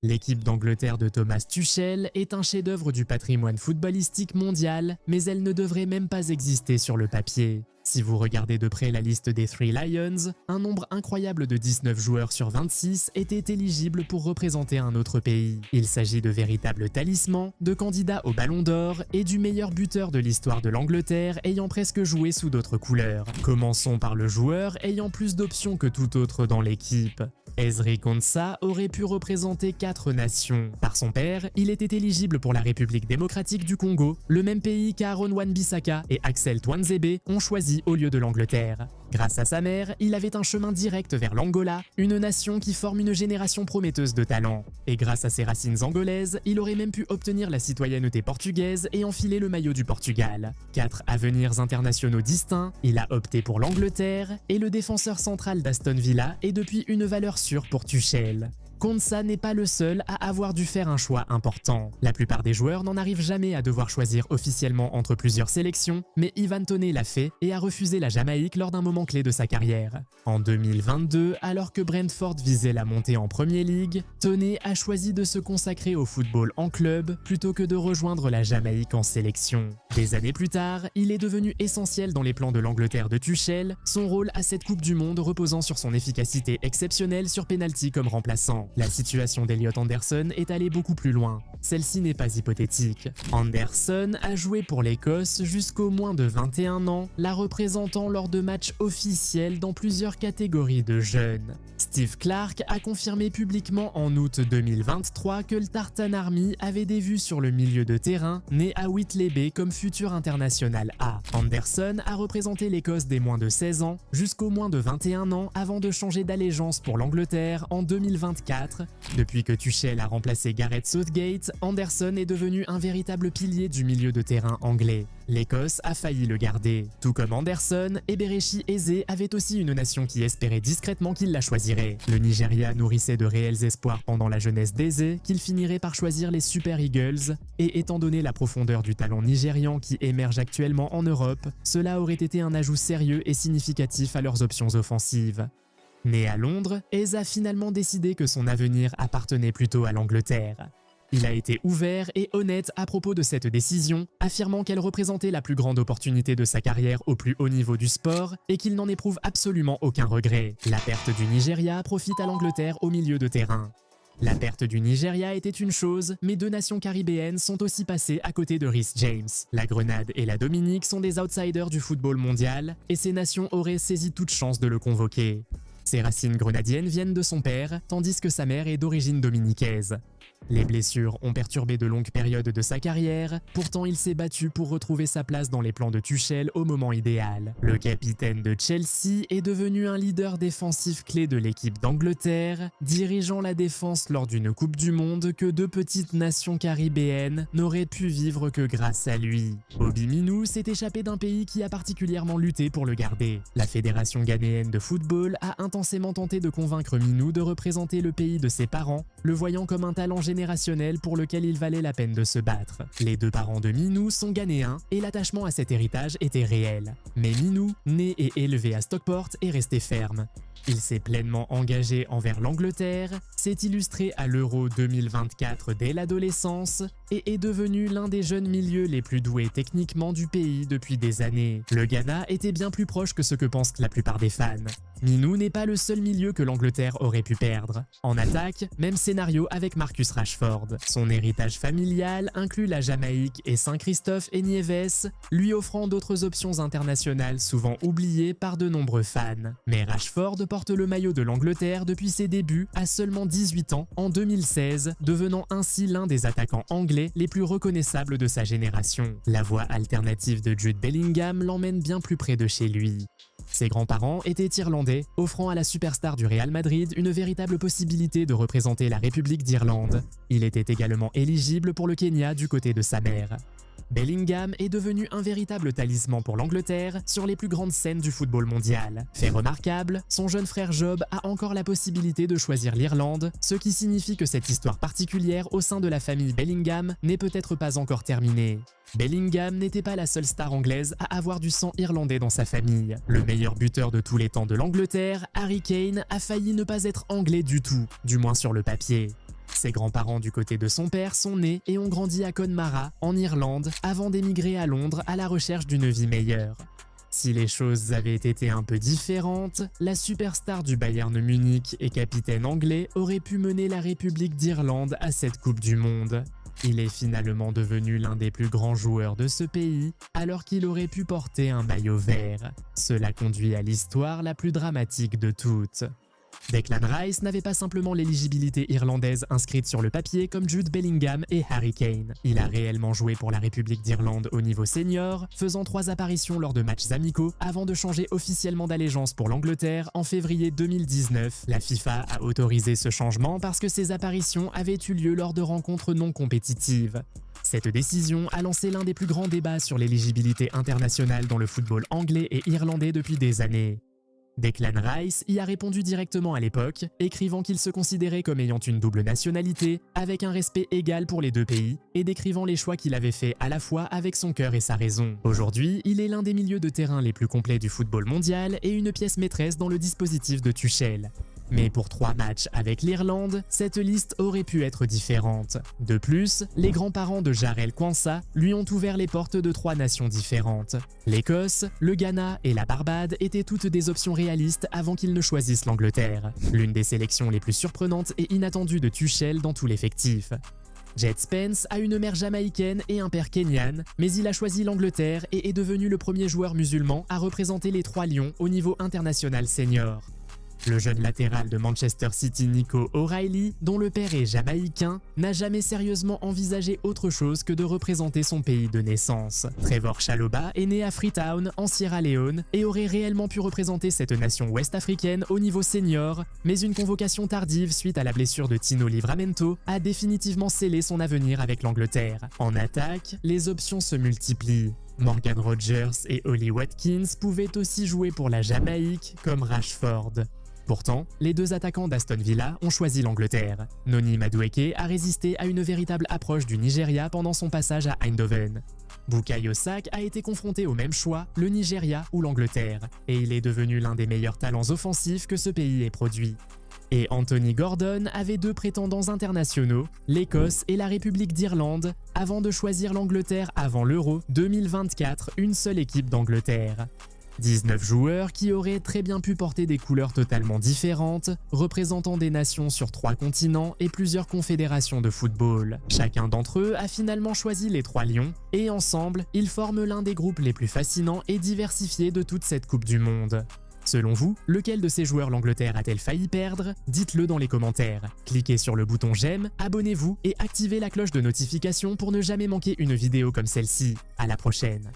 L'équipe d'Angleterre de Thomas Tuchel est un chef-d'œuvre du patrimoine footballistique mondial, mais elle ne devrait même pas exister sur le papier. Si vous regardez de près la liste des Three Lions, un nombre incroyable de 19 joueurs sur 26 étaient éligibles pour représenter un autre pays. Il s'agit de véritables talismans, de candidats au Ballon d'Or et du meilleur buteur de l'histoire de l'Angleterre ayant presque joué sous d'autres couleurs. Commençons par le joueur ayant plus d'options que tout autre dans l'équipe. Ezri Konsa aurait pu représenter 4 nations. Par son père, il était éligible pour la République démocratique du Congo, le même pays qu'Aaron Wan-Bissaka et Axel Tuanzebe ont choisi au lieu de l'Angleterre. Grâce à sa mère, il avait un chemin direct vers l'Angola, une nation qui forme une génération prometteuse de talents. Et grâce à ses racines angolaises, il aurait même pu obtenir la citoyenneté portugaise et enfiler le maillot du Portugal. 4 avenirs internationaux distincts, il a opté pour l'Angleterre et le défenseur central d'Aston Villa est depuis une valeur sûre pour Tuchel. Konsa n'est pas le seul à avoir dû faire un choix important. La plupart des joueurs n'en arrivent jamais à devoir choisir officiellement entre plusieurs sélections, mais Ivan Toney l'a fait et a refusé la Jamaïque lors d'un moment clé de sa carrière. En 2022, alors que Brentford visait la montée en Premier League, Toney a choisi de se consacrer au football en club plutôt que de rejoindre la Jamaïque en sélection. Des années plus tard, il est devenu essentiel dans les plans de l'Angleterre de Tuchel, son rôle à cette Coupe du Monde reposant sur son efficacité exceptionnelle sur pénalty comme remplaçant. La situation d'Elliot Anderson est allée beaucoup plus loin. Celle-ci n'est pas hypothétique. Anderson a joué pour l'Écosse jusqu'au moins de 21 ans, la représentant lors de matchs officiels dans plusieurs catégories de jeunes. Steve Clarke a confirmé publiquement en août 2023 que le Tartan Army avait des vues sur le milieu de terrain, né à Whitley Bay comme futur international A. Anderson a représenté l'Écosse des moins de 16 ans jusqu'au moins de 21 ans avant de changer d'allégeance pour l'Angleterre en 2024. Depuis que Tuchel a remplacé Gareth Southgate, Anderson est devenu un véritable pilier du milieu de terrain anglais. L'Écosse a failli le garder. Tout comme Anderson, Eberechi Eze avait aussi une nation qui espérait discrètement qu'il la choisirait. Le Nigeria nourrissait de réels espoirs pendant la jeunesse d'Eze qu'il finirait par choisir les Super Eagles, et étant donné la profondeur du talent nigérian qui émerge actuellement en Europe, cela aurait été un ajout sérieux et significatif à leurs options offensives. Né à Londres, Eze a finalement décidé que son avenir appartenait plutôt à l'Angleterre. Il a été ouvert et honnête à propos de cette décision, affirmant qu'elle représentait la plus grande opportunité de sa carrière au plus haut niveau du sport et qu'il n'en éprouve absolument aucun regret. La perte du Nigeria profite à l'Angleterre au milieu de terrain. La perte du Nigeria était une chose, mais 2 nations caribéennes sont aussi passées à côté de Reece James. La Grenade et la Dominique sont des outsiders du football mondial et ces nations auraient saisi toute chance de le convoquer. Ses racines grenadiennes viennent de son père, tandis que sa mère est d'origine dominicaise. Les blessures ont perturbé de longues périodes de sa carrière, pourtant il s'est battu pour retrouver sa place dans les plans de Tuchel au moment idéal. Le capitaine de Chelsea est devenu un leader défensif clé de l'équipe d'Angleterre, dirigeant la défense lors d'une Coupe du Monde que 2 petites nations caribéennes n'auraient pu vivre que grâce à lui. Obi Minou s'est échappé d'un pays qui a particulièrement lutté pour le garder. La Fédération ghanéenne de football a intensément tenté de convaincre Minou de représenter le pays de ses parents, le voyant comme un talent générationnel pour lequel il valait la peine de se battre. Les 2 parents de Minou sont ghanéens et l'attachement à cet héritage était réel. Mais Minou, né et élevé à Stockport, est resté ferme. Il s'est pleinement engagé envers l'Angleterre, s'est illustré à l'Euro 2024 dès l'adolescence et est devenu l'un des jeunes milieux les plus doués techniquement du pays depuis des années. Le Ghana était bien plus proche que ce que pensent la plupart des fans. Minou n'est pas le seul milieu que l'Angleterre aurait pu perdre. En attaque, même scénario avec Marcus Rashford. Son héritage familial inclut la Jamaïque et Saint-Christophe et Niévès, lui offrant d'autres options internationales souvent oubliées par de nombreux fans. Mais Rashford porte le maillot de l'Angleterre depuis ses débuts à seulement 18 ans en 2016, devenant ainsi l'un des attaquants anglais les plus reconnaissables de sa génération. La voix alternative de Jude Bellingham l'emmène bien plus près de chez lui. Ses grands-parents étaient irlandais, offrant à la superstar du Real Madrid une véritable possibilité de représenter la République d'Irlande. Il était également éligible pour le Kenya du côté de sa mère. Bellingham est devenu un véritable talisman pour l'Angleterre sur les plus grandes scènes du football mondial. Fait remarquable, son jeune frère Job a encore la possibilité de choisir l'Irlande, ce qui signifie que cette histoire particulière au sein de la famille Bellingham n'est peut-être pas encore terminée. Bellingham n'était pas la seule star anglaise à avoir du sang irlandais dans sa famille. Le meilleur buteur de tous les temps de l'Angleterre, Harry Kane, a failli ne pas être anglais du tout, du moins sur le papier. Ses grands-parents du côté de son père sont nés et ont grandi à Connemara, en Irlande, avant d'émigrer à Londres à la recherche d'une vie meilleure. Si les choses avaient été un peu différentes, la superstar du Bayern Munich et capitaine anglais aurait pu mener la République d'Irlande à cette Coupe du Monde. Il est finalement devenu l'un des plus grands joueurs de ce pays, alors qu'il aurait pu porter un maillot vert. Cela conduit à l'histoire la plus dramatique de toutes. Declan Rice n'avait pas simplement l'éligibilité irlandaise inscrite sur le papier comme Jude Bellingham et Harry Kane. Il a réellement joué pour la République d'Irlande au niveau senior, faisant 3 apparitions lors de matchs amicaux avant de changer officiellement d'allégeance pour l'Angleterre en février 2019. La FIFA a autorisé ce changement parce que ces apparitions avaient eu lieu lors de rencontres non compétitives. Cette décision a lancé l'un des plus grands débats sur l'éligibilité internationale dans le football anglais et irlandais depuis des années. Declan Rice y a répondu directement à l'époque, écrivant qu'il se considérait comme ayant une double nationalité, avec un respect égal pour les deux pays, et décrivant les choix qu'il avait faits à la fois avec son cœur et sa raison. Aujourd'hui, il est l'un des milieux de terrain les plus complets du football mondial et une pièce maîtresse dans le dispositif de Tuchel. Mais pour 3 matchs avec l'Irlande, cette liste aurait pu être différente. De plus, les grands-parents de Jarell Quansah lui ont ouvert les portes de 3 nations différentes. L'Écosse, le Ghana et la Barbade étaient toutes des options réalistes avant qu'il ne choisisse l'Angleterre. L'une des sélections les plus surprenantes et inattendues de Tuchel dans tout l'effectif. Jed Spence a une mère jamaïcaine et un père kényan, mais il a choisi l'Angleterre et est devenu le premier joueur musulman à représenter les 3 lions au niveau international senior. Le jeune latéral de Manchester City Nico O'Reilly, dont le père est jamaïcain, n'a jamais sérieusement envisagé autre chose que de représenter son pays de naissance. Trevor Chalobah est né à Freetown, en Sierra Leone, et aurait réellement pu représenter cette nation ouest-africaine au niveau senior, mais une convocation tardive suite à la blessure de Tino Livramento a définitivement scellé son avenir avec l'Angleterre. En attaque, les options se multiplient. Morgan Rogers et Ollie Watkins pouvaient aussi jouer pour la Jamaïque, comme Rashford. Pourtant, les 2 attaquants d'Aston Villa ont choisi l'Angleterre. Noni Madueke a résisté à une véritable approche du Nigeria pendant son passage à Eindhoven. Bukayo Saka a été confronté au même choix, le Nigeria ou l'Angleterre, et il est devenu l'un des meilleurs talents offensifs que ce pays ait produit. Et Anthony Gordon avait 2 prétendants internationaux, l'Écosse et la République d'Irlande, avant de choisir l'Angleterre avant l'Euro 2024, une seule équipe d'Angleterre. 19 joueurs qui auraient très bien pu porter des couleurs totalement différentes, représentant des nations sur 3 continents et plusieurs confédérations de football. Chacun d'entre eux a finalement choisi les 3 lions, et ensemble, ils forment l'un des groupes les plus fascinants et diversifiés de toute cette Coupe du Monde. Selon vous, lequel de ces joueurs l'Angleterre a-t-elle failli perdre? Dites-le dans les commentaires. Cliquez sur le bouton j'aime, abonnez-vous et activez la cloche de notification pour ne jamais manquer une vidéo comme celle-ci. À la prochaine.